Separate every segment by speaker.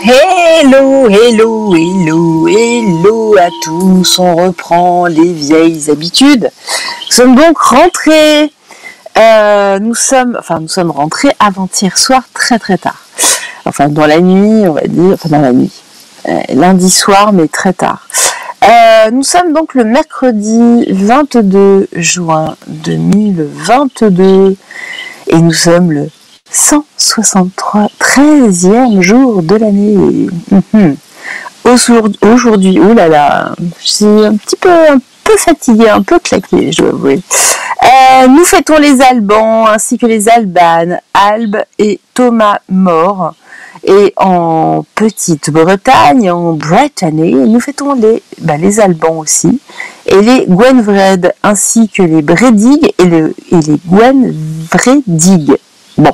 Speaker 1: Hello, hello, hello, hello à tous, on reprend les vieilles habitudes. Nous sommes donc rentrés, nous sommes rentrés avant-hier soir très très tard. Enfin dans la nuit, on va dire, lundi soir mais très tard. Nous sommes donc le mercredi 22 juin 2022 et nous sommes le 173e jour de l'année. Aujourd'hui, oh là là, je suis un peu fatiguée, un peu claquée, je dois avouer. Nous fêtons les Albans ainsi que les Albanes, Albe et Thomas morts. Et en Petite-Bretagne, en Bretagne, nous fêtons les Albans aussi, et les Gwenvred ainsi que les Bredig et les Gwenvredig. Bon.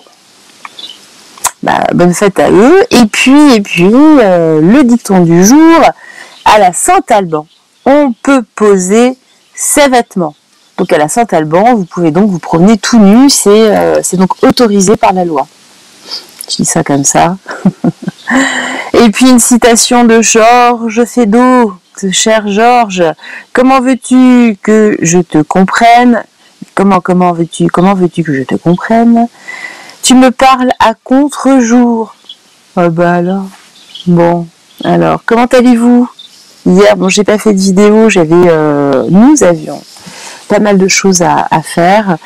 Speaker 1: Bonne fête à eux. Et puis, le dicton du jour, à la Saint-Alban, on peut poser ses vêtements. Donc à la Saint-Alban, vous pouvez donc vous promener tout nu, c'est donc autorisé par la loi. Je dis ça comme ça. Et puis une citation de Georges Feydeau, cher Georges, comment veux-tu que je te comprenne ? Comment veux-tu que je te comprenne ? Tu me parles à contre-jour. Ah bah alors. Bon, alors, comment allez-vous ? Hier, j'ai pas fait de vidéo, nous avions pas mal de choses à faire.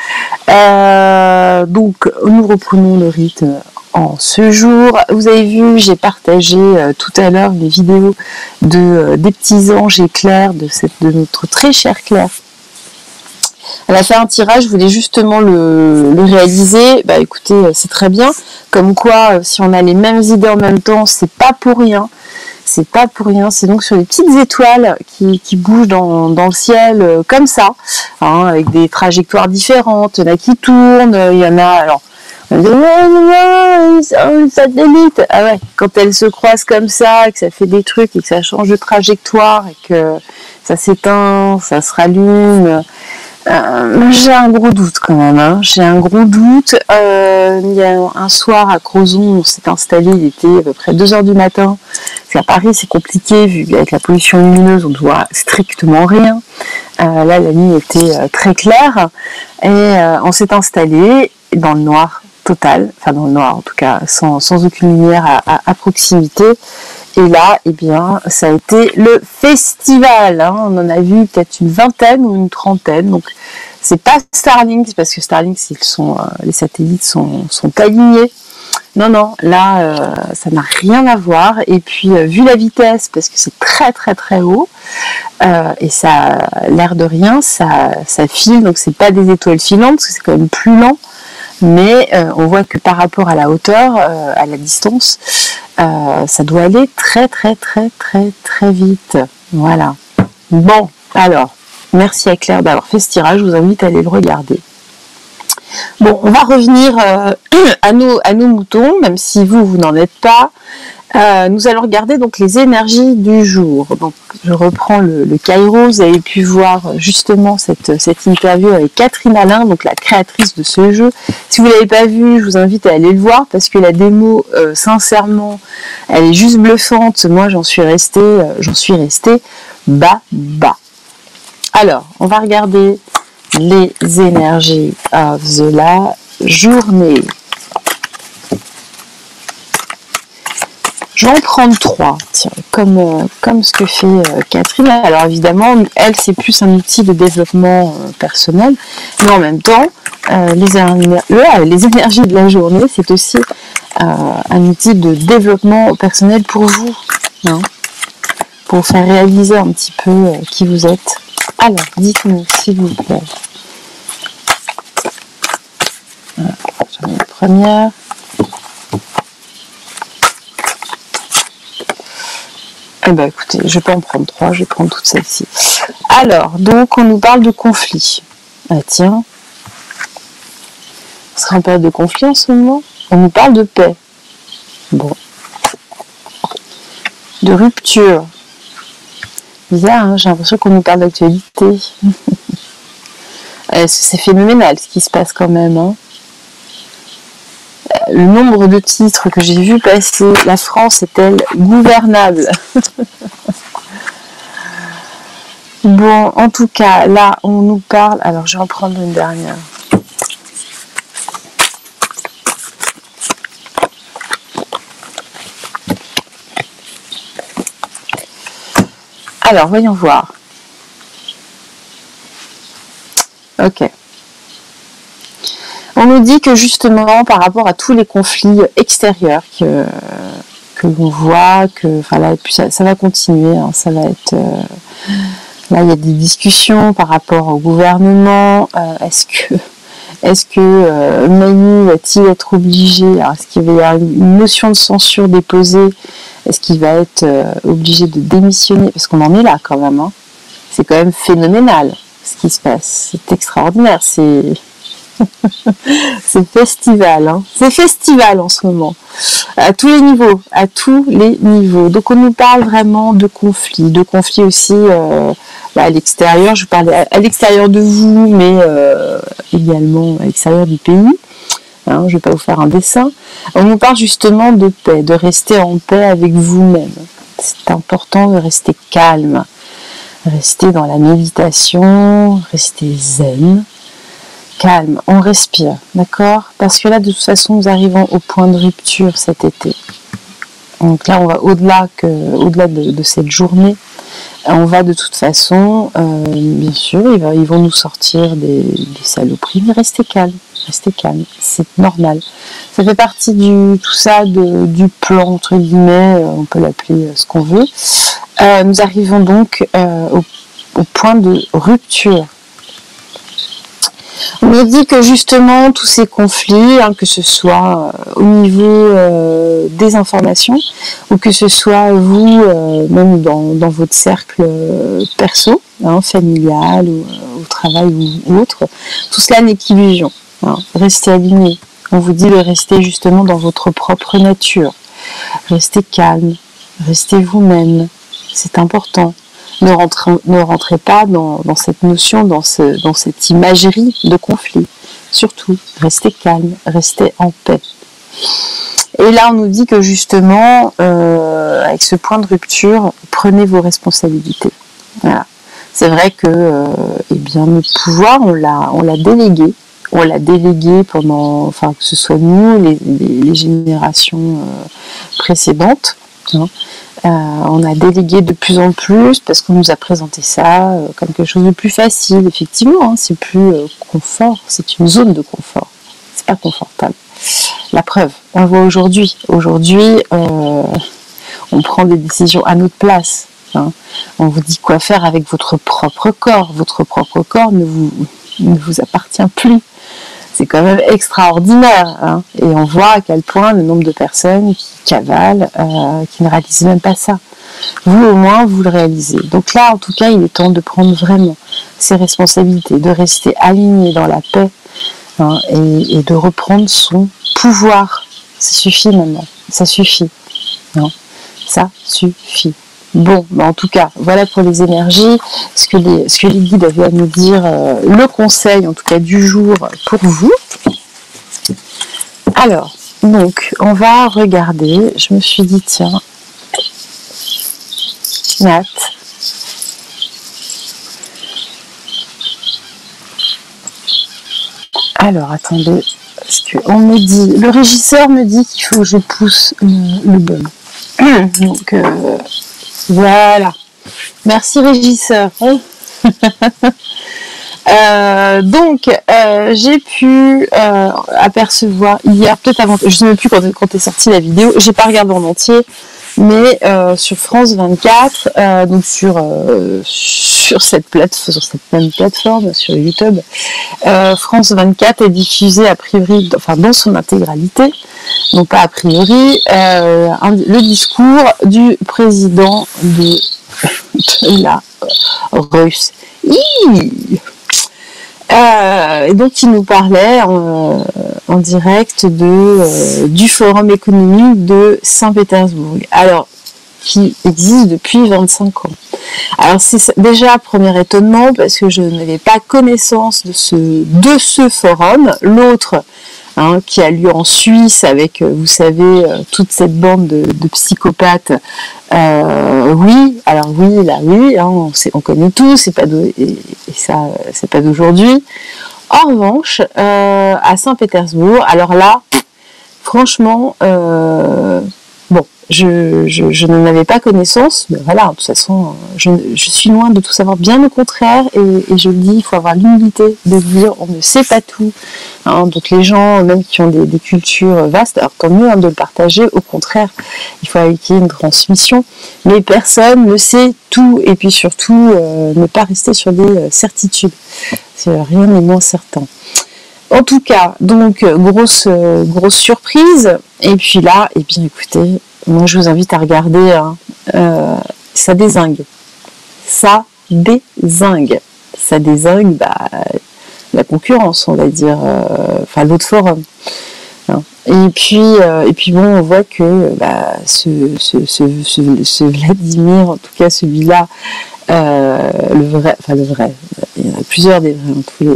Speaker 1: Donc, nous reprenons le rythme en ce jour. Vous avez vu, j'ai partagé tout à l'heure des vidéos des petits anges et Claire, de notre très chère Claire. Elle a fait un tirage, je voulais justement le réaliser. Écoutez, c'est très bien. Comme quoi, si on a les mêmes idées en même temps, c'est pas pour rien. C'est pas pour rien. C'est donc sur les petites étoiles qui bougent dans le ciel comme ça, avec des trajectoires différentes. Il y en a qui tournent, il y en a. Alors, on dit un satellite. Ah ouais, quand elles se croisent comme ça, que ça fait des trucs et que ça change de trajectoire et que ça s'éteint, ça se rallume. J'ai un gros doute quand même, j'ai un gros doute. Il y a un soir à Crozon, on s'est installé, il était à peu près 2h du matin. Parce qu'à Paris c'est compliqué, vu qu'avec la pollution lumineuse on ne voit strictement rien. Là la nuit était très claire et on s'est installé dans le noir total, enfin dans le noir en tout cas, sans aucune lumière à proximité. Et là, ça a été le festival. On en a vu peut-être une vingtaine ou une trentaine. Donc, c'est pas Starlink, parce que Starlink, les satellites sont alignés. Non, là, ça n'a rien à voir. Et puis, vu la vitesse, parce que c'est très, très, très haut, et ça a l'air de rien, ça file. Donc, c'est pas des étoiles filantes, parce que c'est quand même plus lent. Mais on voit que par rapport à la hauteur, à la distance, ça doit aller très très très très très vite. Voilà. Bon, alors, merci à Claire d'avoir fait ce tirage, je vous invite à aller le regarder. Bon, on va revenir à nos moutons, même si vous n'en êtes pas. Nous allons regarder donc les énergies du jour. Donc, je reprends le Kairos. Vous avez pu voir justement cette interview avec Catherine Alain, donc la créatrice de ce jeu. Si vous ne l'avez pas vu, je vous invite à aller le voir parce que la démo, sincèrement, elle est juste bluffante. Moi, j'en suis restée bas. Alors, on va regarder les énergies of la journée. Je vais en prendre 3, tiens, comme ce que fait Catherine. Alors évidemment, elle, c'est plus un outil de développement personnel, mais en même temps, les énergies de la journée, c'est aussi un outil de développement personnel pour vous, pour vous faire réaliser un petit peu qui vous êtes. Alors, dites-nous, s'il vous plaît. Voilà, j'en ai une première. Écoutez, je vais pas en prendre 3, je vais prendre toutes celles-ci. Alors, donc, on nous parle de conflit. Ah tiens, on sera en période de conflit en ce moment. On nous parle de paix. Bon. De rupture. Bizarre, j'ai l'impression qu'on nous parle d'actualité. C'est phénoménal ce qui se passe quand même. le nombre de titres que j'ai vu passer, la France est-elle gouvernable? Bon, en tout cas, là, on nous parle... Alors, je vais en prendre une dernière. Alors, voyons voir. Ok. On nous dit que justement, par rapport à tous les conflits extérieurs que l'on voit, que, enfin là, et puis ça va continuer, hein, ça va être... là, il y a des discussions par rapport au gouvernement. Est-ce que Manu va-t-il être obligé? Alors, est-ce qu'il va y avoir une motion de censure déposée? Est-ce qu'il va être obligé de démissionner? Parce qu'on en est là quand même. Hein. C'est quand même phénoménal ce qui se passe. C'est extraordinaire. C'est festival. Hein. C'est festival en ce moment. À tous les niveaux. À tous les niveaux. Donc on nous parle vraiment de conflits. De conflits aussi à l'extérieur. Je parlais à l'extérieur de vous, mais également à l'extérieur du pays. Hein, je ne vais pas vous faire un dessin. On nous parle justement de paix, de rester en paix avec vous-même. C'est important de rester calme, rester dans la méditation, rester zen, calme. On respire, d'accord? Parce que là, de toute façon, nous arrivons au point de rupture cet été. Donc là, on va au-delà de cette journée. On va de toute façon, bien sûr, ils vont nous sortir des saloperies, mais restez calme, c'est normal. Ça fait partie du plan, entre guillemets, on peut l'appeler ce qu'on veut. Nous arrivons donc au point de rupture. On nous dit que justement tous ces conflits, hein, que ce soit au niveau des informations ou que ce soit vous, même dans votre cercle perso, hein, familial ou au travail ou autre, tout cela n'est qu'illusion. Hein. Restez aligné. On vous dit de rester justement dans votre propre nature. Restez calme, restez vous-même. C'est important. Ne rentrez pas dans cette notion, dans cette imagerie de conflit. Surtout, restez calme, restez en paix. Et là, on nous dit que justement, avec ce point de rupture, prenez vos responsabilités. Voilà. C'est vrai que, le pouvoir, on l'a délégué. On l'a délégué pendant, enfin, que ce soit nous, les générations précédentes. Hein. On a délégué de plus en plus parce qu'on nous a présenté ça comme quelque chose de plus facile. Effectivement, hein, c'est plus confort, c'est une zone de confort. C'est pas confortable. La preuve, on le voit aujourd'hui. Aujourd'hui, on prend des décisions à notre place. Hein. On vous dit quoi faire avec votre propre corps. Votre propre corps ne vous appartient plus. C'est quand même extraordinaire. Hein. Et on voit à quel point le nombre de personnes qui cavalent, qui ne réalisent même pas ça. Vous, au moins, vous le réalisez. Donc là, en tout cas, il est temps de prendre vraiment ses responsabilités, de rester aligné dans la paix, hein, et de reprendre son pouvoir. Ça suffit maintenant. Ça suffit. Hein. Ça suffit. Bon, en tout cas, voilà pour les énergies, ce que les guides avaient à nous dire, le conseil en tout cas du jour pour vous. Alors, donc, on va regarder, je me suis dit, tiens, Nat, alors, attendez, parce qu'on me dit, le régisseur me dit qu'il faut que je pousse le bug. Donc, voilà. Merci régisseur. Donc, j'ai pu apercevoir hier, peut-être avant, je ne sais même plus quand est sortie la vidéo, j'ai pas regardé en entier, mais sur France 24, donc sur cette même plateforme, sur YouTube, France 24 est diffusé a priori, enfin dans son intégralité, non pas a priori, le discours du président de la Russie. Et donc il nous parlait en direct du Forum économique de Saint-Pétersbourg, alors qui existe depuis 25 ans. Alors c'est déjà premier étonnement parce que je n'avais pas connaissance de ce forum. L'autre hein, qui a lieu en Suisse avec, vous savez, toute cette bande de psychopathes. Oui, alors oui, là oui, hein, on connaît tout, c'est pas ça, c'est pas d'aujourd'hui. En revanche, à Saint-Pétersbourg, alors là, franchement, bon, je n'en avais pas connaissance, mais voilà, de toute façon, je suis loin de tout savoir, bien au contraire, et je le dis, il faut avoir l'humilité de dire, on ne sait pas tout, hein, donc les gens, même qui ont des cultures vastes, alors tant mieux hein, de le partager, au contraire, il faut qu'il y ait une transmission, mais personne ne sait tout, et puis surtout, ne pas rester sur des certitudes, rien n'est moins certain. En tout cas, donc grosse surprise. Et puis là, eh bien écoutez, moi je vous invite à regarder. Hein, ça dézingue. Ça dézingue. Ça dézingue la concurrence, on va dire. Enfin l'autre forum. Hein. Et puis bon, on voit que ce Vladimir, en tout cas celui-là, le vrai, il y en a plusieurs des vrais, tous les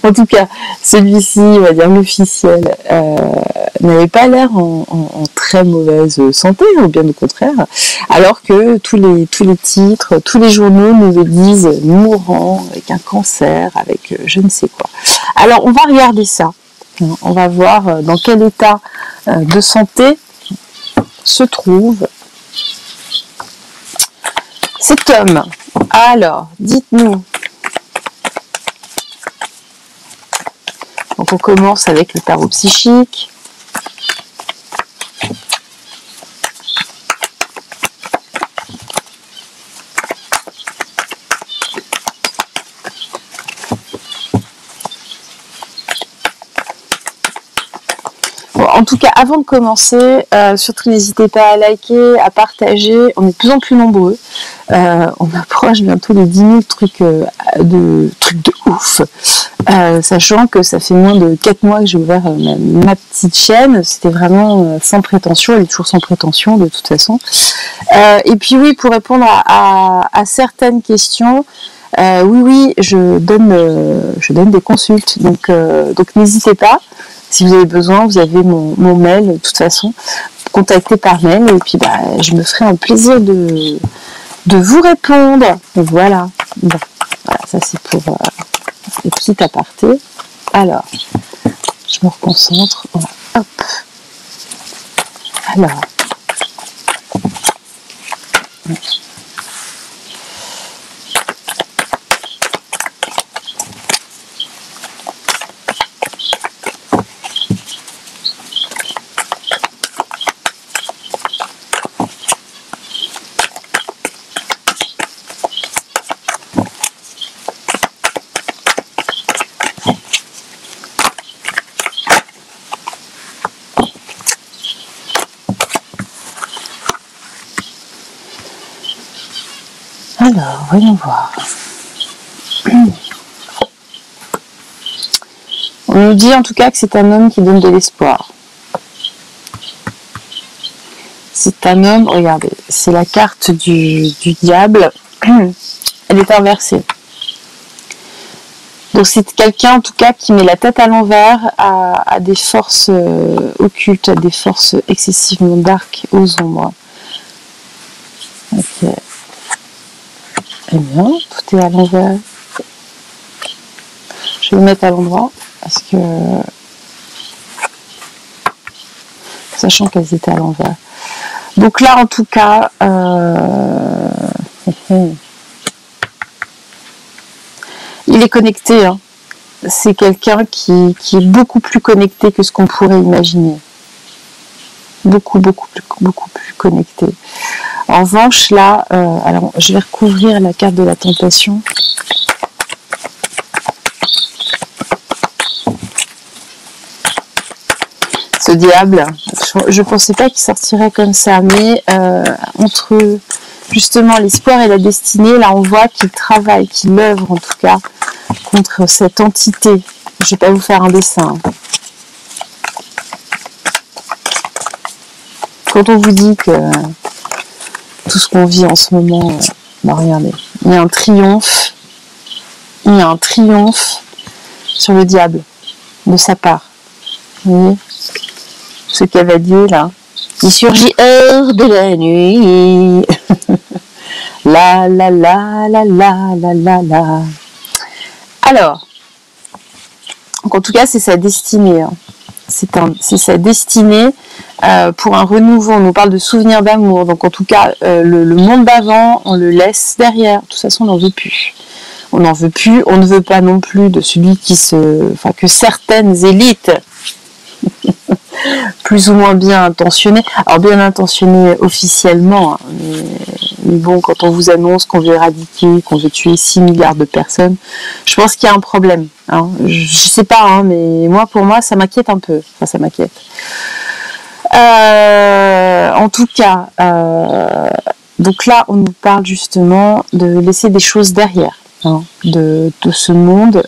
Speaker 1: en tout cas, celui-ci, on va dire l'officiel, n'avait pas l'air en très mauvaise santé, ou bien au contraire, alors que tous les titres, tous les journaux nous le disent mourant, avec un cancer, avec je ne sais quoi. Alors, on va regarder ça. On va voir dans quel état de santé se trouve cet homme. Alors, dites-nous. Donc on commence avec le tarot psychique. Bon, en tout cas, avant de commencer, surtout n'hésitez pas à liker, à partager. On est de plus en plus nombreux. On approche bientôt les 10 000 trucs de ouf. Sachant que ça fait moins de 4 mois que j'ai ouvert ma petite chaîne, c'était vraiment sans prétention, elle est toujours sans prétention de toute façon. Et puis oui, pour répondre à certaines questions, oui, je donne des consultes, donc n'hésitez pas, si vous avez besoin, vous avez mon mail de toute façon, contactez par mail, et puis je me ferai un plaisir de vous répondre. Voilà, bon, voilà, ça c'est pour... les petits apartés. Alors, je me reconcentre. Voilà. Hop. Alors. Alors, voyons voir. On nous dit en tout cas que c'est un homme qui donne de l'espoir. C'est un homme, regardez, c'est la carte du diable. Elle est inversée. Donc c'est quelqu'un en tout cas qui met la tête à l'envers à des forces occultes, à des forces excessivement dark, aux ombres. Ok. Eh bien, tout est à l'envers. Je vais le mettre à l'endroit parce que, sachant qu'elles étaient à l'envers. Donc là, en tout cas, il est connecté. Hein. C'est quelqu'un qui est beaucoup plus connecté que ce qu'on pourrait imaginer. Beaucoup plus connecté. En revanche, là, alors je vais recouvrir la carte de la tentation. Ce diable, je ne pensais pas qu'il sortirait comme ça, mais entre justement l'espoir et la destinée, là on voit qu'il travaille, qu'il œuvre en tout cas contre cette entité. Je ne vais pas vous faire un dessin. Quand on vous dit que tout ce qu'on vit en ce moment, regardez, il y a un triomphe sur le diable, de sa part. Vous voyez, ce cavalier là, il surgit hors de la nuit. La la la la la la la la. Alors, donc en tout cas, c'est sa destinée. Hein. C'est sa destinée pour un renouveau. On nous parle de souvenirs d'amour. Donc en tout cas, le monde d'avant, on le laisse derrière. De toute façon, on n'en veut plus. On n'en veut plus. On ne veut pas non plus de celui que certaines élites plus ou moins bien intentionnées, alors bien intentionnées officiellement, hein, mais bon, quand on vous annonce qu'on veut éradiquer, qu'on veut tuer 6 milliards de personnes, je pense qu'il y a un problème. Hein. Je sais pas, hein, mais pour moi, ça m'inquiète un peu. Enfin, ça m'inquiète. En tout cas, donc là, on nous parle justement de laisser des choses derrière, hein, de ce monde.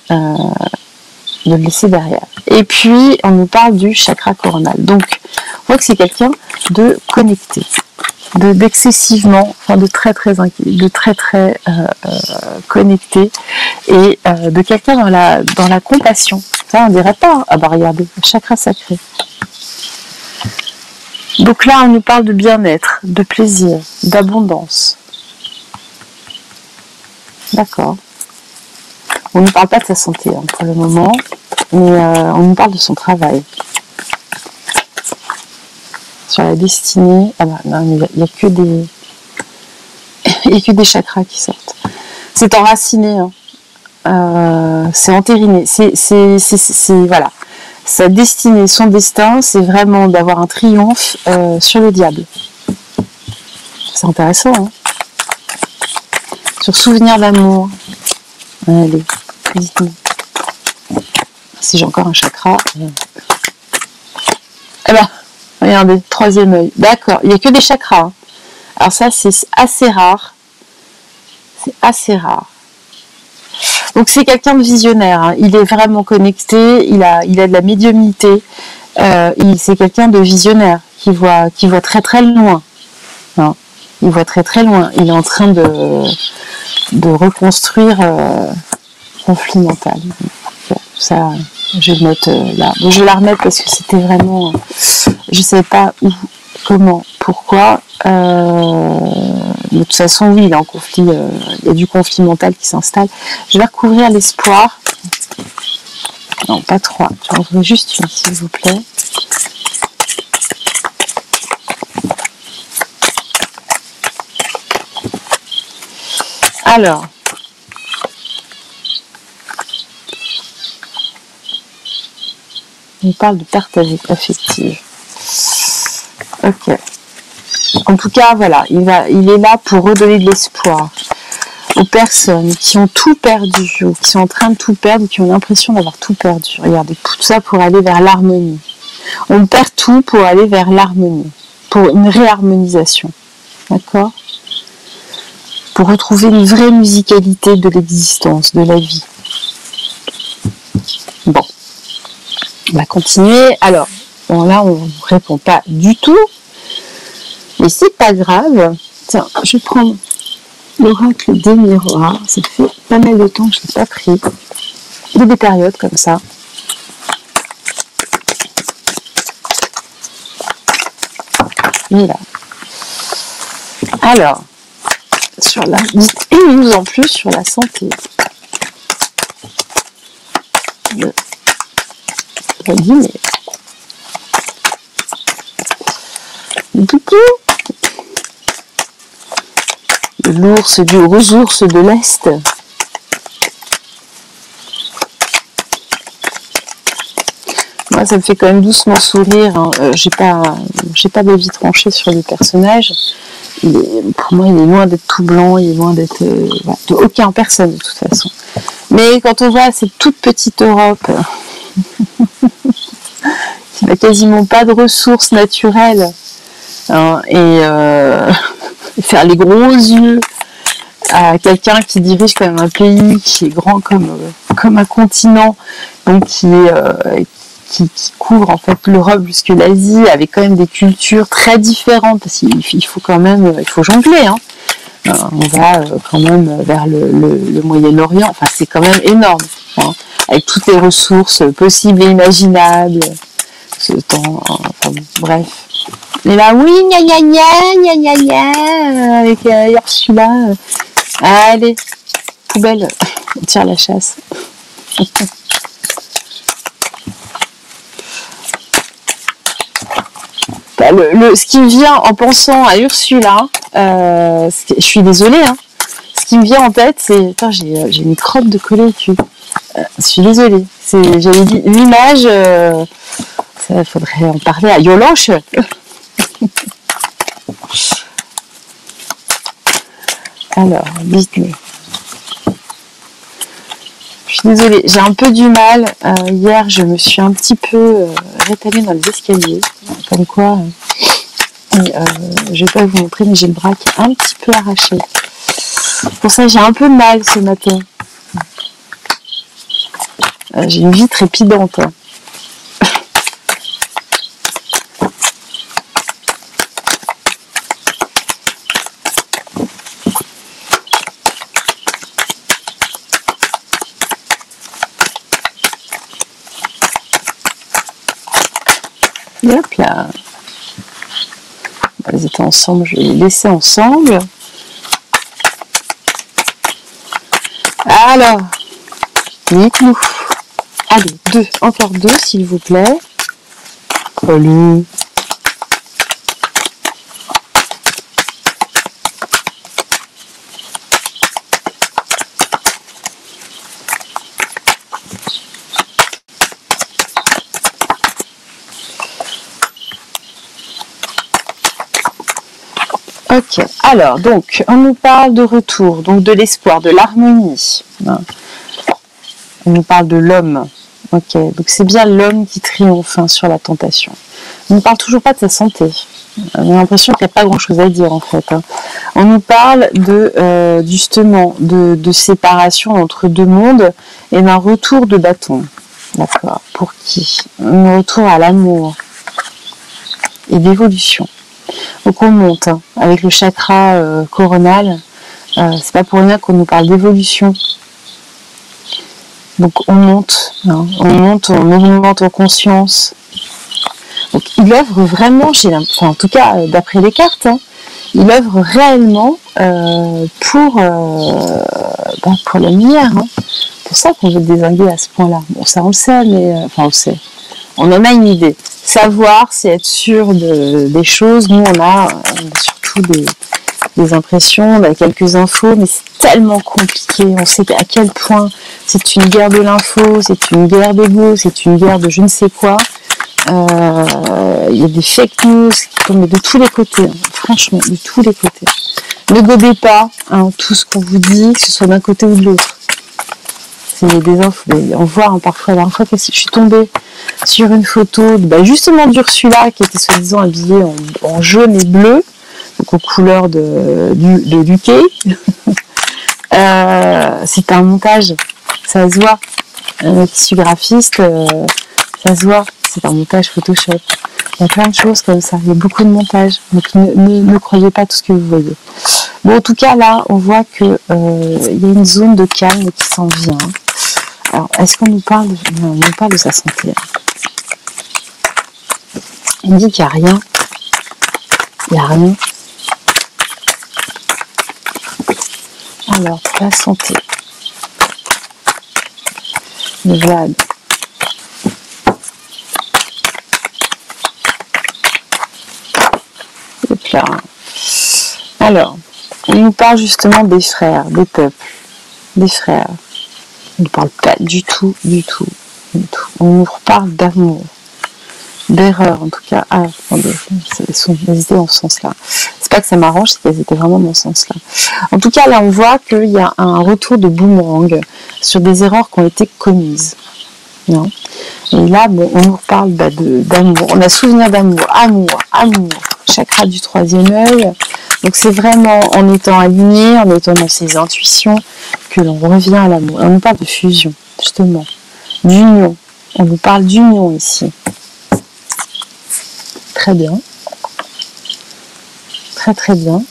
Speaker 1: De le laisser derrière. Et puis, on nous parle du chakra coronal. Donc, on voit que c'est quelqu'un de connecté, d'excessivement, enfin de très connecté, et de quelqu'un dans la compassion. Ça, on dirait pas. Ah bah regardez, chakra sacré. Donc là, on nous parle de bien-être, de plaisir, d'abondance. D'accord. On ne parle pas de sa santé hein, pour le moment, mais on nous parle de son travail. Sur la destinée, ah bah non, il n'y a que des, il y a que des chakras qui sortent. C'est enraciné, hein. C'est entériné. C'est voilà. Sa destinée, son destin, c'est vraiment d'avoir un triomphe sur le diable. C'est intéressant, hein. Sur souvenir d'amour. Allez, dites-moi. Si j'ai encore un chakra. Eh ben, regardez, troisième œil. D'accord, il n'y a que des chakras. Hein. Alors ça, c'est assez rare. C'est assez rare. Donc c'est quelqu'un de visionnaire. Hein. Il est vraiment connecté. Il a de la médiumnité. C'est quelqu'un de visionnaire qui voit très très loin. Hein. Il voit très très loin. Il est en train de reconstruire conflit mental. Ça, je note là. Bon, je vais la remettre parce que c'était vraiment... je ne savais pas où, comment, pourquoi. De toute façon, oui, il est en conflit. Il y a du conflit mental qui s'installe. Je vais recouvrir l'espoir. Non, pas 3. Je vais en ouvrir juste une, s'il vous plaît. Alors, on parle de perte affective. Ok. En tout cas, voilà, il est là pour redonner de l'espoir aux personnes qui ont tout perdu, ou qui sont en train de tout perdre, ou qui ont l'impression d'avoir tout perdu. Regardez, tout ça pour aller vers l'harmonie. On perd tout pour aller vers l'harmonie, pour une réharmonisation. D'accord ? Pour retrouver une vraie musicalité de l'existence, de la vie. Bon, on va continuer. Alors, bon, là, on ne répond pas du tout, mais c'est pas grave. Tiens, je vais prendre l'oracle des miroirs. Ça fait pas mal de temps que je ne l'ai pas pris. Il y a des périodes comme ça. Et là. Alors, dites-nous en plus sur la santé. L'ours aux ours de l'Est. Moi, ça me fait quand même doucement sourire. Hein. J'ai pas d'avis tranché sur le personnage. Pour moi, il est loin d'être tout blanc, il est loin d'être de aucun personne de toute façon. Mais quand on voit cette toute petite Europe qui n'a quasiment pas de ressources naturelles, hein, et faire les gros yeux à quelqu'un qui dirige quand même un pays qui est grand comme un continent, donc qui couvre en fait l'Europe jusque l'Asie, avec quand même des cultures très différentes, parce qu'il faut jongler, hein. On va quand même vers le Moyen-Orient, enfin c'est quand même énorme, hein, avec toutes les ressources possibles et imaginables, ce temps, enfin, bon, bref. Et là, oui, gna gna gna, gna gna gna, avec Ursula. Allez, poubelle, on tire la chasse. Ce qui me vient en pensant à Ursula, je suis désolée, hein, ce qui me vient en tête, c'est... Attends, j'ai une crotte de coller au cul. Je suis désolée. J'avais dit l'image, ça faudrait en parler à Yolanche. Alors, dites-moi. Je suis désolée, j'ai un peu du mal. Hier, je me suis un petit peu rétamée dans les escaliers. Comme quoi, je vais pas vous montrer, mais j'ai le bras qui est un petit peu arraché. Pour ça, j'ai un peu de mal ce matin. J'ai une vie trépidante. Et hop là. Ils étaient ensemble, je vais les laisser ensemble. Alors, dites-nous. Allez, encore deux, s'il vous plaît. Allez. Ok, alors, donc, on nous parle de retour, donc de l'espoir, de l'harmonie. On nous parle de l'homme. Ok, donc c'est bien l'homme qui triomphe sur la tentation. On ne parle toujours pas de sa santé. On a l'impression qu'il n'y a pas grand-chose à dire, en fait. On nous parle de, justement, de séparation entre deux mondes et d'un retour de bâton. D'accord. Pour qui? Un retour à l'amour et d'évolution. Donc on monte avec le chakra coronal. C'est pas pour rien qu'on nous parle d'évolution. Donc on monte, on augmente en conscience. Donc il œuvre vraiment, en tout cas d'après les cartes, il œuvre réellement pour la lumière. C'est pour ça qu'on veut le désinguer à ce point-là. Bon, ça on le sait, mais on le sait. On en a une idée. Savoir, c'est être sûr des choses. Nous, on a surtout des impressions, on a quelques infos, mais c'est tellement compliqué. On sait à quel point c'est une guerre de l'info, c'est une guerre d'ego, c'est une guerre de je ne sais quoi. Il y a des fake news qui tombent de tous les côtés, franchement, de tous les côtés. Ne godez pas tout ce qu'on vous dit, que ce soit d'un côté ou de l'autre. C'est des infos. On voit parfois, la dernière fois que je suis tombée sur une photo justement d'Ursula qui était soi-disant habillée en jaune et bleu, donc aux couleurs de Luquet. C'est un montage, ça se voit. Qui suis graphiste, ça se voit. C'est un montage Photoshop. Il y a plein de choses comme ça. Il y a beaucoup de montages. Donc ne croyez pas tout ce que vous voyez. Bon, en tout cas, là, on voit que y a une zone de calme qui s'en vient. Alors, est-ce qu'on nous parle non, on nous parle de sa santé. Il dit qu'il n'y a rien. Il n'y a rien. Alors, la santé. Le Vlad. Hop là. Alors, on nous parle justement des frères, des peuples, des frères. On ne parle pas du tout. On nous reparle d'amour, d'erreur en tout cas. Ah, attendez, elles étaient dans ce sens-là. C'est pas que ça m'arrange, c'est qu'elles étaient vraiment dans ce sens-là. En tout cas, là, on voit qu'il y a un retour de boomerang sur des erreurs qui ont été commises. Non. Et là, bon, on nous reparle d'amour. On a souvenir d'amour, amour. Chakra du troisième œil. Donc c'est vraiment en étant aligné, en étant dans ses intuitions, que l'on revient à l'amour. On nous parle de fusion, justement, d'union. On nous parle d'union ici. Très bien. Très bien.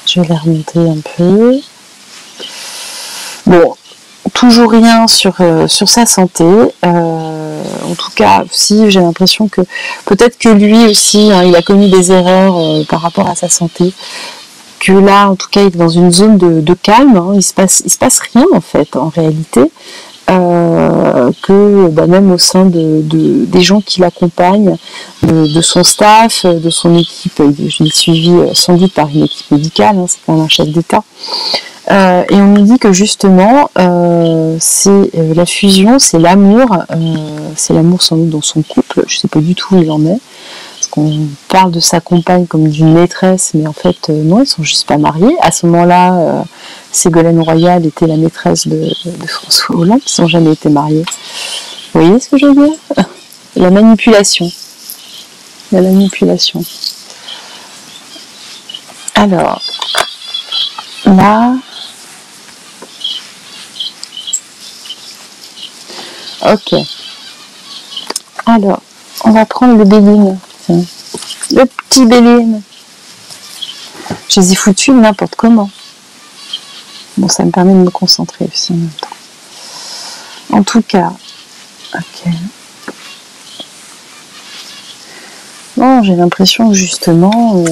Speaker 1: Je vais les remonter un peu. Bon, toujours rien sur sa santé. On en tout cas, si j'ai l'impression que peut-être que lui aussi, hein, il a commis des erreurs par rapport à sa santé, que là, en tout cas, il est dans une zone de calme, hein, il se passe rien en fait, en réalité, que même au sein des gens qui l'accompagnent, de son staff, de son équipe, je l'ai suivi sans doute par une équipe médicale, hein, c'est quand même un chef d'État. Et on nous dit que justement, c'est la fusion, c'est l'amour sans doute dans son couple. Je ne sais pas du tout où il en est, parce qu'on parle de sa compagne comme d'une maîtresse, mais en fait non, ils sont juste pas mariés. À ce moment-là, Ségolène Royal était la maîtresse de François Hollande, ils n'ont jamais été mariés. Vous voyez ce que je veux dire? La manipulation. La manipulation. Alors, là... Ok. Alors, on va prendre le Béline. Le petit Béline. Je les ai foutus n'importe comment. Bon, ça me permet de me concentrer aussi en même temps. En tout cas, ok. Bon, j'ai l'impression que justement,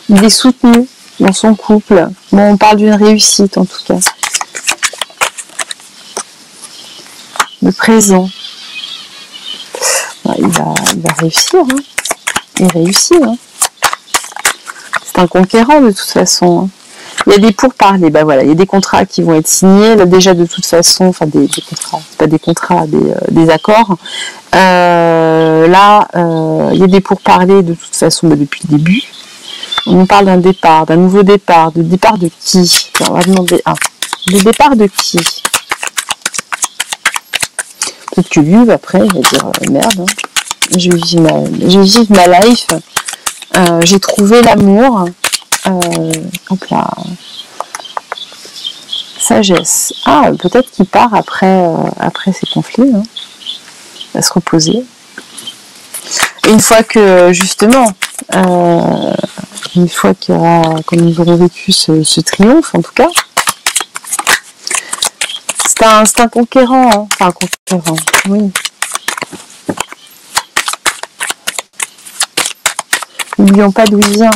Speaker 1: il est soutenu dans son couple. Bon, on parle d'une réussite en tout cas. Le présent. Il va réussir. Hein. Il réussit. Hein. C'est un conquérant de toute façon. Hein. Il y a des pourparlers. Voilà, il y a des contrats qui vont être signés. Là, déjà de toute façon, enfin des contrats, c'est pas des contrats, des accords. Là, il y a des pourparlers de toute façon depuis le début. On nous parle d'un départ, d'un nouveau départ. De départ de qui? On va demander de départ de qui? Peut-être que lui, après, il va dire merde, hein. je vais vivre ma life. J'ai trouvé l'amour. Hop là. Sagesse. Peut-être qu'il part après ces conflits. Hein. Il va se reposer. Et une fois que, justement, une fois qu'il y aura, comme nous aurons vécu ce triomphe, en tout cas, c'est un conquérant, hein. Enfin un conquérant, oui. N'oublions pas d'où il vient.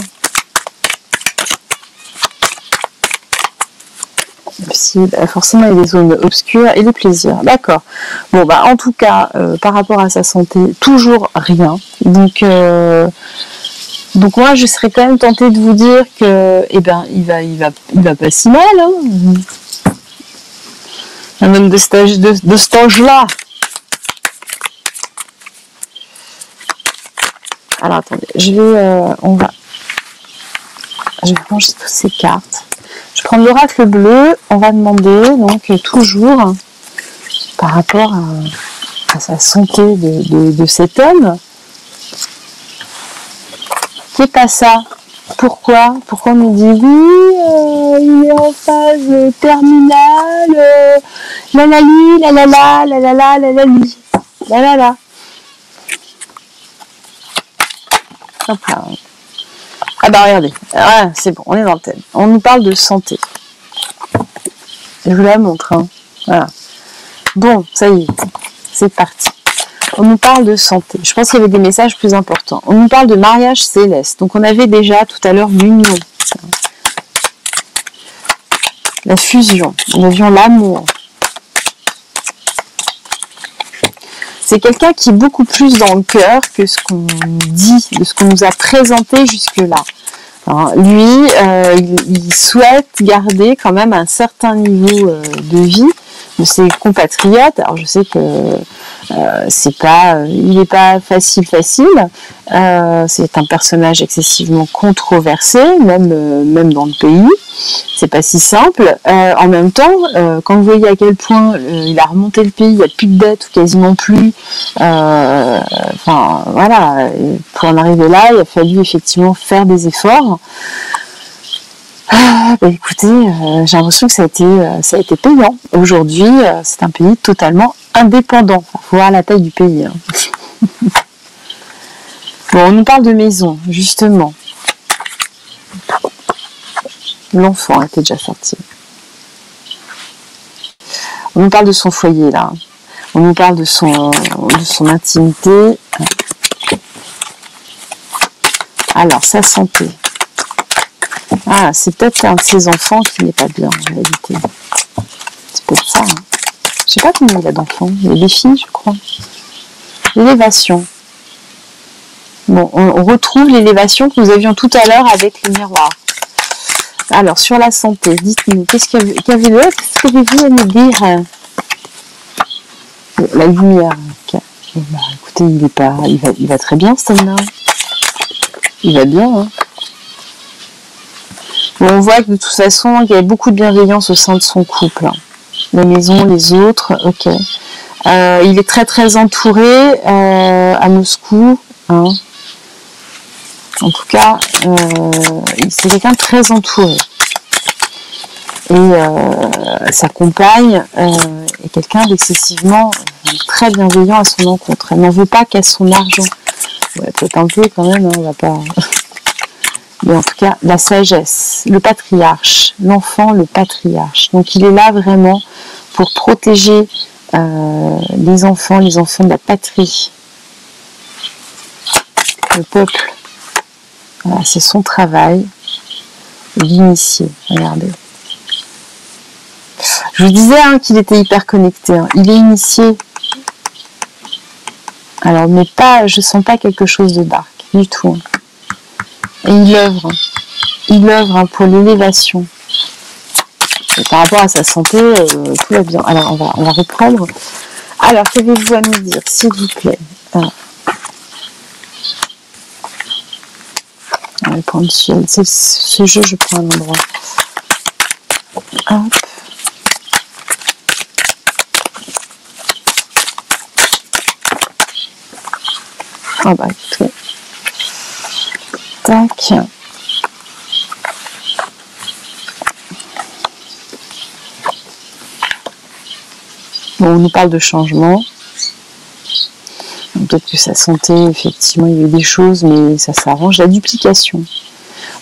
Speaker 1: Forcément, il y a des zones obscures et les plaisirs. D'accord. Bon, en tout cas, par rapport à sa santé, toujours rien. Donc moi, je serais quand même tentée de vous dire que, il va pas si mal, hein. Un homme de cet âge-là. Alors attendez, je vais ranger toutes ces cartes. Je vais prendre l'oracle bleu. On va demander donc toujours par rapport à sa santé de cet homme. Qu'est pas ça? Pourquoi on nous dit oui, il est en phase terminale, la la li, la la la, la la la, la la li, la la la. Regardez, c'est bon, on est dans le thème. On nous parle de santé. Je vous la montre, hein. Voilà. Bon, ça y est, c'est parti. On nous parle de santé. Je pense qu'il y avait des messages plus importants. On nous parle de mariage céleste. Donc on avait déjà tout à l'heure l'union, la fusion. Nous avions l'amour. C'est quelqu'un qui est beaucoup plus dans le cœur que ce qu'on dit, de ce qu'on nous a présenté jusque-là. Alors, lui, il souhaite garder quand même un certain niveau de vie de ses compatriotes. Alors je sais que il n'est pas facile. C'est un personnage excessivement controversé, même dans le pays. C'est pas si simple. En même temps, quand vous voyez à quel point il a remonté le pays, il n'y a plus de dettes, quasiment plus. Voilà. Pour en arriver là, il a fallu effectivement faire des efforts. Écoutez, j'ai l'impression que ça a été payant. Aujourd'hui, c'est un pays totalement indépendant. Il faut voir la taille du pays. Hein. Bon, on nous parle de maison, justement. L'enfant était déjà sorti. On nous parle de son foyer, là. On nous parle de son intimité. Alors, sa santé. Ah, c'est peut-être un de ses enfants qui n'est pas bien, en réalité. C'est peut-être ça. Hein. Je sais pas combien il a d'enfants. Il y a des filles, je crois. L'élévation. Bon, on retrouve l'élévation que nous avions tout à l'heure avec le miroir. Alors, sur la santé, dites-nous, qu'avez-vous à nous dire? La lumière. Okay. Bah, écoutez, il va très bien, cet homme-là. Il va bien, hein. Bon, on voit que de toute façon, il y a beaucoup de bienveillance au sein de son couple. Hein. La maison, les autres, ok. Il est très très entouré à Moscou. Hein. En tout cas, c'est quelqu'un de très entouré. Et sa compagne est quelqu'un d'excessivement très bienveillant à son encontre. Elle n'en veut pas qu'à son argent. Ouais, peut-être un peu quand même, hein, on va pas... Mais en tout cas, la sagesse, le patriarche, l'enfant, le patriarche. Donc il est là vraiment pour protéger les enfants de la patrie, le peuple. Voilà, c'est son travail, l'initié. Regardez. Je vous disais hein, qu'il était hyper connecté. Hein. Il est initié. Alors, mais pas, je sens pas quelque chose de dark du tout. Hein. Et il œuvre. Il œuvre hein, pour l'élévation. Et par rapport à sa santé, tout va bien. Alors, on va reprendre. Alors, qu'avez-vous à nous dire, s'il vous plaît? Alors. On va prendre ce jeu, je prends un endroit. Hop. Ah bah écoutez. Tac. Bon, on nous parle de changement. Peut-être que sa santé, effectivement, il y a des choses, mais ça s'arrange. La duplication.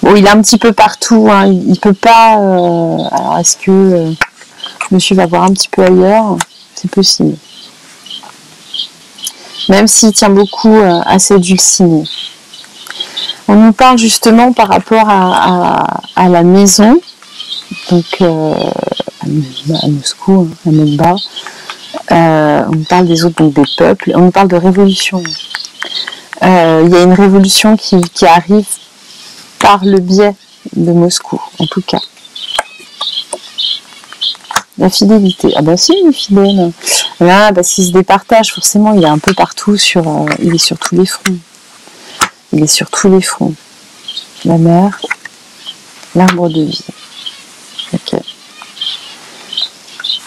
Speaker 1: Bon, il est un petit peu partout. Hein. Il peut pas... Alors, est-ce que monsieur va voir un petit peu ailleurs? C'est possible. Même s'il tient beaucoup à ses dulcinés. On nous parle justement par rapport à la maison. Donc, à Moscou, à Medba. On nous parle des autres, donc des peuples, on nous parle de révolution. Il y a une révolution qui arrive par le biais de Moscou, en tout cas. La fidélité. Ah bah si, il est fidèle. Là, parce qu'il se départage, forcément, il est un peu partout, il est sur tous les fronts. Il est sur tous les fronts. La mer, l'arbre de vie. Ok.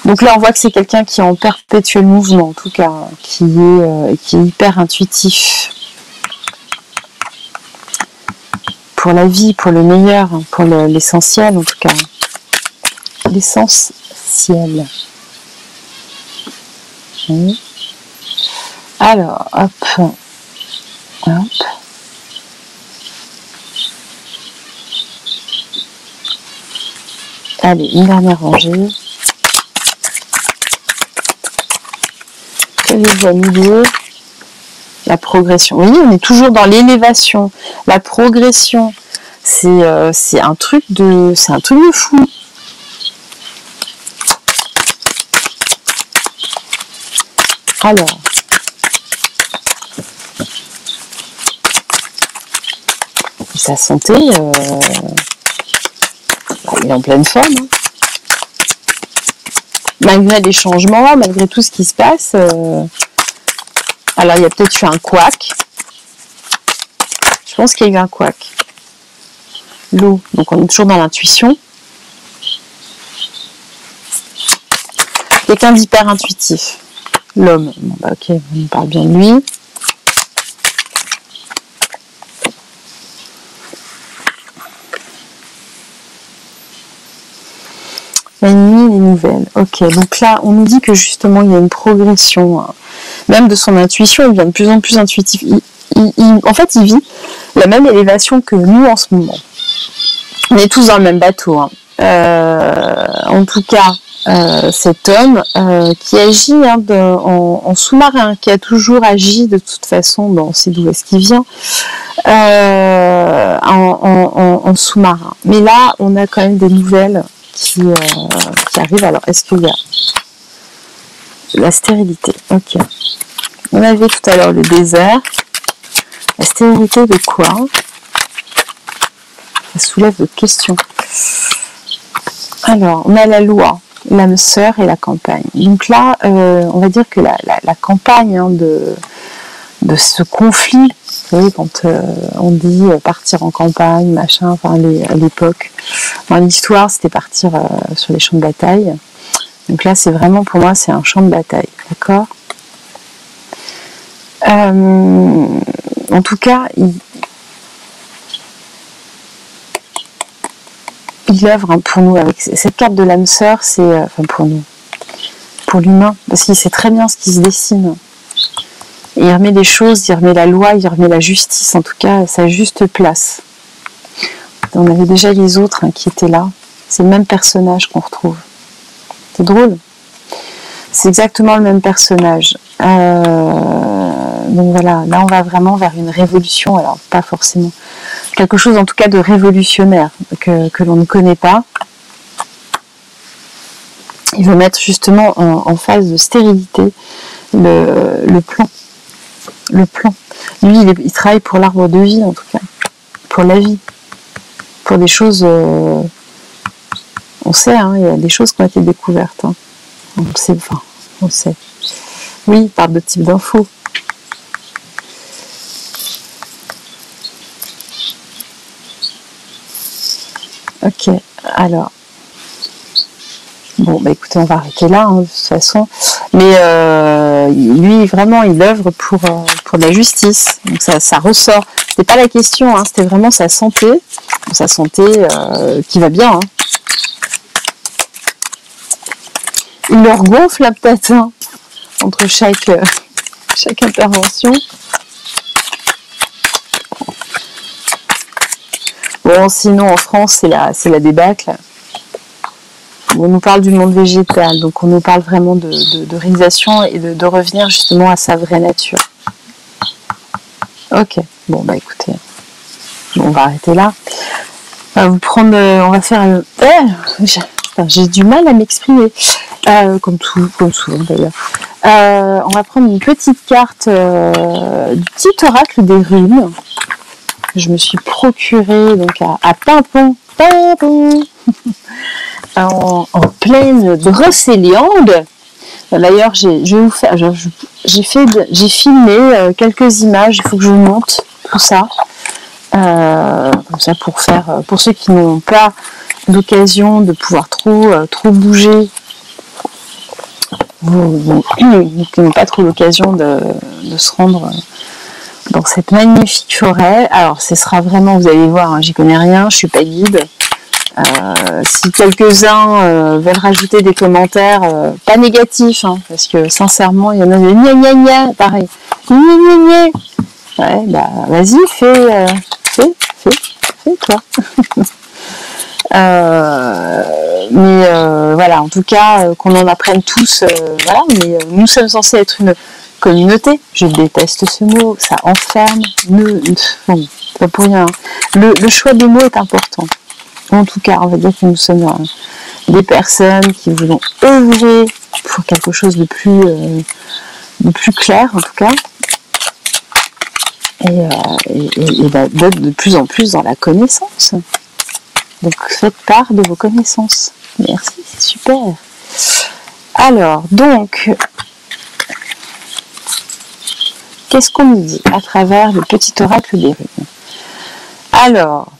Speaker 1: Donc là, on voit que c'est quelqu'un qui est en perpétuel mouvement, en tout cas, qui est hyper intuitif. Pour la vie, pour le meilleur, pour l'essentiel, en tout cas. L'essentiel. Oui. Alors, hop. Hop. Allez, une dernière rangée. Qu'avez-vous à nous dire? La progression. Oui, on est toujours dans l'élévation. La progression, c'est un truc de fou. Alors, sa santé, il est en pleine forme. Hein. Malgré les changements, malgré tout ce qui se passe. Alors, il y a peut-être eu un couac. Je pense qu'il y a eu un couac. L'eau. Donc, on est toujours dans l'intuition. Quelqu'un d'hyper intuitif. L'homme. Bon, bah, ok, on parle bien de lui. La nuit, les nouvelles. Ok, donc là, on nous dit que justement, il y a une progression, hein, même de son intuition, il devient de plus en plus intuitif. En fait, il vit la même élévation que nous en ce moment. On est tous dans le même bateau. Hein. En tout cas, cet homme qui agit en sous-marin, qui a toujours agi de toute façon, bon, on sait d'où est-ce qu'il vient, en sous-marin. Mais là, on a quand même des nouvelles qui arrivent. Alors, est-ce qu'il y a la stérilité? Ok. On avait tout à l'heure le désert. La stérilité de quoi? Ça soulève d'autres questions. Alors, on a la loi, l'âme sœur et la campagne. Donc là, on va dire que la campagne de ce conflit, vous savez, quand on dit partir en campagne, machin, enfin à l'époque, dans l'histoire, c'était partir sur les champs de bataille. Donc là, c'est vraiment, pour moi, c'est un champ de bataille, d'accord? En tout cas, il œuvre pour nous avec cette carte de l'âme sœur, c'est enfin pour nous, pour l'humain, parce qu'il sait très bien ce qui se dessine. Et il remet les choses, il remet la loi, il remet la justice, en tout cas à sa juste place. On avait déjà les autres qui étaient là. C'est le même personnage qu'on retrouve. C'est drôle. C'est exactement le même personnage. Donc voilà, là on va vraiment vers une révolution, alors pas forcément quelque chose en tout cas de révolutionnaire que l'on ne connaît pas. Il veut mettre justement en phase de stérilité le plan. Le plan. Lui, il travaille pour l'arbre de vie en tout cas, pour la vie, pour des choses. On sait, il y a des choses qui ont été découvertes. On sait, enfin, on sait. Oui, il parle de type d'infos. Ok, alors. Bon, bah écoutez, on va arrêter là, de toute façon. Mais lui, vraiment, il œuvre pour la justice. Donc ça ressort. C'était pas la question, c'était vraiment sa santé. Sa santé qui va bien. Il leur gonfle la tête entre chaque intervention. Bon, sinon en France, c'est la débâcle. On nous parle du monde végétal, donc on nous parle vraiment de réalisation et de revenir justement à sa vraie nature. Ok, bon bah écoutez, on va arrêter là. On va faire. J'ai du mal à m'exprimer, comme souvent d'ailleurs. On va prendre une petite carte du petit oracle des runes. Je me suis procurée donc à Pimpon, en pleine Brocéliande. D'ailleurs, j'ai filmé quelques images. Il faut que je monte tout ça, comme ça pour ceux qui n'ont pas l'occasion de pouvoir trop bouger, qui n'ont pas trop l'occasion de se rendre dans cette magnifique forêt. Alors, ce sera vraiment, vous allez voir, j'y connais rien, je suis pas guide. Si quelques-uns veulent rajouter des commentaires, pas négatifs, parce que sincèrement, il y en a de gna gna gna, pareil. Gna gna gna. Ouais, bah vas-y, fais toi. Mais voilà, en tout cas, qu'on en apprenne tous, voilà, mais nous sommes censés être une communauté. Je déteste ce mot, ça enferme. Bon, pas pour rien. Le choix des mots est important. En tout cas, on va dire que nous sommes des personnes qui voulons œuvrer pour quelque chose de plus clair, en tout cas, et d'être de plus en plus dans la connaissance. Donc, faites part de vos connaissances. Merci, c'est super. Alors, donc, qu'est-ce qu'on nous dit à travers le petit oracle des runes? Alors,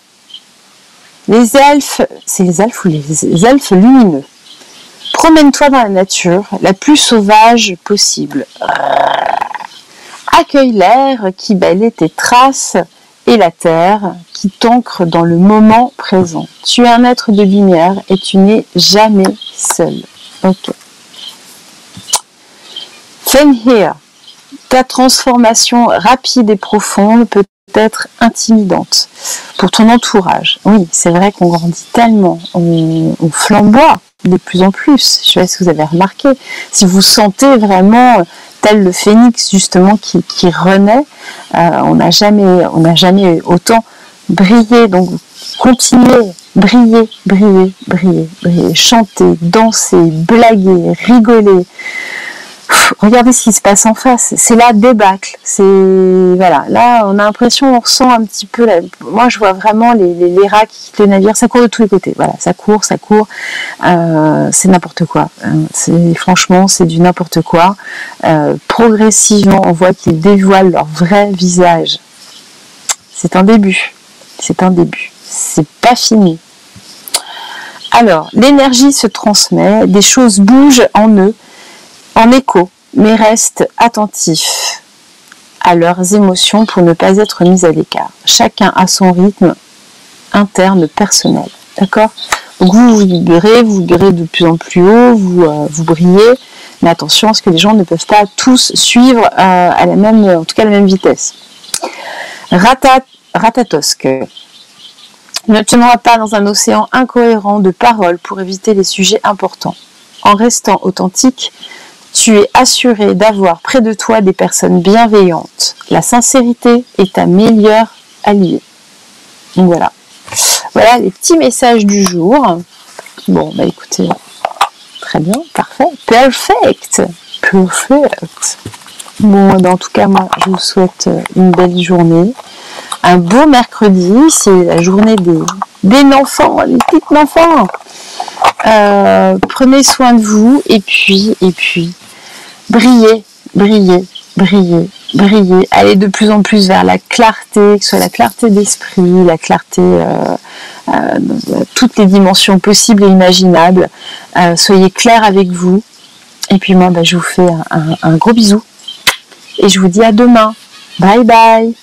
Speaker 1: les elfes, c'est les elfes ou les elfes lumineux. Promène-toi dans la nature, la plus sauvage possible. Accueille l'air qui balaie tes traces et la terre qui t'ancre dans le moment présent. Tu es un être de lumière et tu n'es jamais seul. Ok. Fenrir, ta transformation rapide et profonde peut être intimidante pour ton entourage. Oui, c'est vrai qu'on grandit tellement, on flamboie, de plus en plus. Je sais pas si vous avez remarqué. Si vous sentez vraiment tel le phénix justement qui renaît, on n'a jamais autant brillé. Donc continuez, brillez, brillez, brillez, brillez, chantez, dansez, blaguez, rigolez. Regardez ce qui se passe en face, c'est la débâcle. Voilà, là on a l'impression, on ressent un petit peu. Moi je vois vraiment les rats qui quittent le navire, ça court de tous les côtés. Voilà, ça court, c'est n'importe quoi. Franchement, c'est du n'importe quoi. Progressivement, on voit qu'ils dévoilent leur vrai visage. C'est un début, c'est pas fini. Alors, l'énergie se transmet, des choses bougent en eux, en écho, mais restent attentifs à leurs émotions pour ne pas être mis à l'écart. Chacun a son rythme interne personnel. D'accord ? Donc vous vibrez de plus en plus haut, vous brillez, mais attention parce que les gens ne peuvent pas tous suivre à la même vitesse. Ratatosk. Ne te noie pas dans un océan incohérent de paroles pour éviter les sujets importants. En restant authentique, tu es assuré d'avoir près de toi des personnes bienveillantes. La sincérité est ta meilleure alliée. Donc voilà. Voilà les petits messages du jour. Bon, bah écoutez, très bien, parfait. Perfect. Bon, en tout cas, moi, je vous souhaite une belle journée. Un beau mercredi, c'est la journée des enfants, des petits enfants. Prenez soin de vous et puis brillez. Allez de plus en plus vers la clarté, que ce soit la clarté d'esprit, la clarté toutes les dimensions possibles et imaginables. Soyez clairs avec vous. Et puis moi, je vous fais un gros bisou. Et je vous dis à demain. Bye bye.